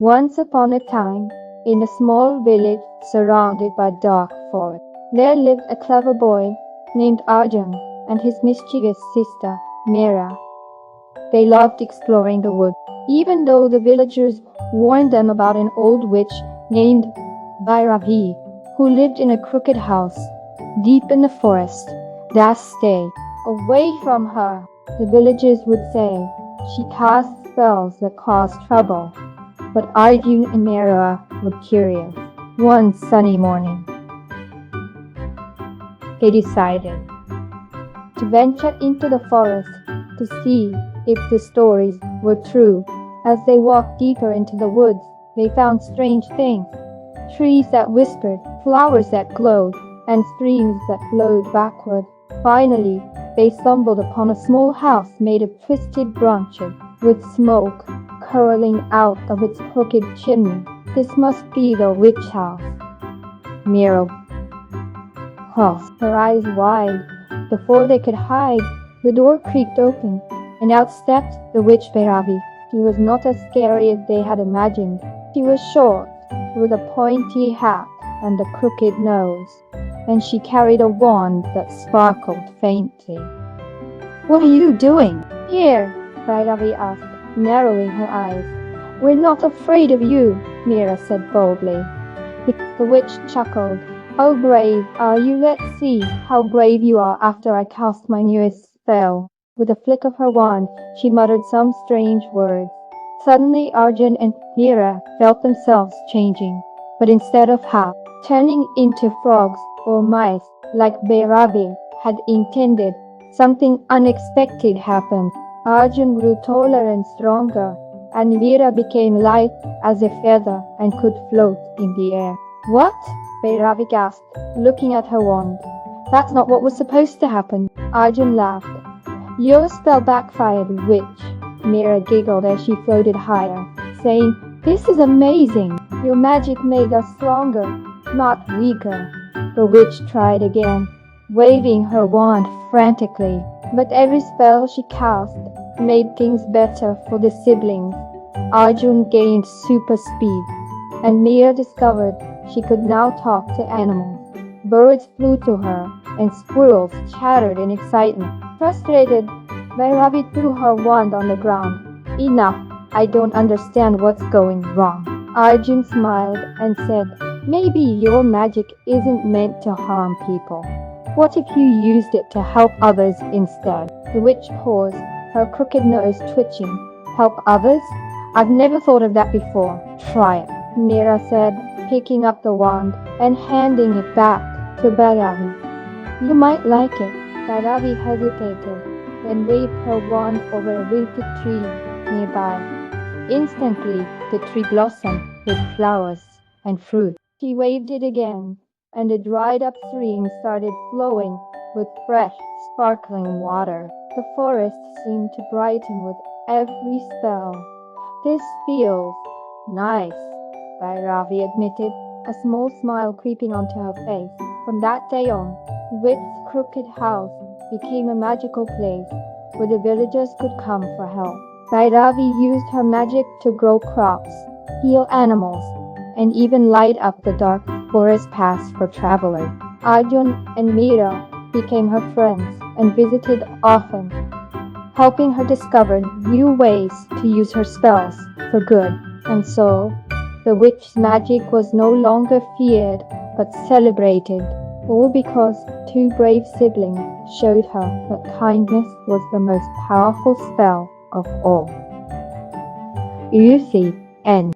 Once upon a time, in a small village surrounded by dark forest, there lived a clever boy named Arjun and his mischievous sister, Meera. They loved exploring the woods, even though the villagers warned them about an old witch named Bhairavi, who lived in a crooked house deep in the forest. Thus stay away from her, the villagers would say. She casts spells that cause trouble. But Arjun and Meera were curious. One sunny morning, they decided to venture into the forest to see if the stories were true. As they walked deeper into the woods, they found strange things: trees that whispered, flowers that glowed, and streams that flowed backward. Finally, they stumbled upon a small house made of twisted branches, with smoke curling out of its crooked chimney. This must be the witch house. Meera paused, her eyes wide. Before they could hide, the door creaked open, and out stepped the witch Bhairavi. She was not as scary as they had imagined. She was short, with a pointy hat and a crooked nose, and she carried a wand that sparkled faintly. "What are you doing here?" Bhairavi asked, narrowing her eyes. "We're not afraid of you," Meera said boldly. The witch chuckled. "How brave are you? Let's see how brave you are after I cast my newest spell." With a flick of her wand, she muttered some strange words. Suddenly Arjun and Meera felt themselves changing, but instead of half turning into frogs or mice like Bhairavi had intended, something unexpected happened. Arjun grew taller and stronger, and Meera became light as a feather and could float in the air. "What?" Bhairavi gasped, looking at her wand. "That's not what was supposed to happen." Arjun laughed. "Your spell backfired, witch." Meera giggled as she floated higher, saying, "This is amazing. Your magic made us stronger, not weaker." The witch tried again, waving her wand frantically, but every spell she cast made things better for the siblings. Arjun gained super speed, and Meera discovered she could now talk to animals. Birds flew to her, and squirrels chattered in excitement. Frustrated, Bhairavi threw her wand on the ground. "Enough! I don't understand what's going wrong." Arjun smiled and said, "Maybe your magic isn't meant to harm people. What if you used it to help others instead?" The witch paused, her crooked nose twitching. "Help others? I've never thought of that before." "Try it," Meera said, picking up the wand and handing it back to Bhairavi. "You might like it." Bhairavi hesitated, then waved her wand over a wilted tree nearby. Instantly, the tree blossomed with flowers and fruit. She waved it again, and a dried-up stream started flowing with fresh, sparkling water. The forest seemed to brighten with every spell. "This feels nice," Bhairavi admitted, a small smile creeping onto her face. From that day on, the witch's crooked house became a magical place where the villagers could come for help. Bhairavi used her magic to grow crops, heal animals, and even light up the dark forest paths for travelers. Arjun and Meera became her friends and visited often, helping her discover new ways to use her spells for good. And so, the witch's magic was no longer feared but celebrated, all because two brave siblings showed her that kindness was the most powerful spell of all. Usi, end.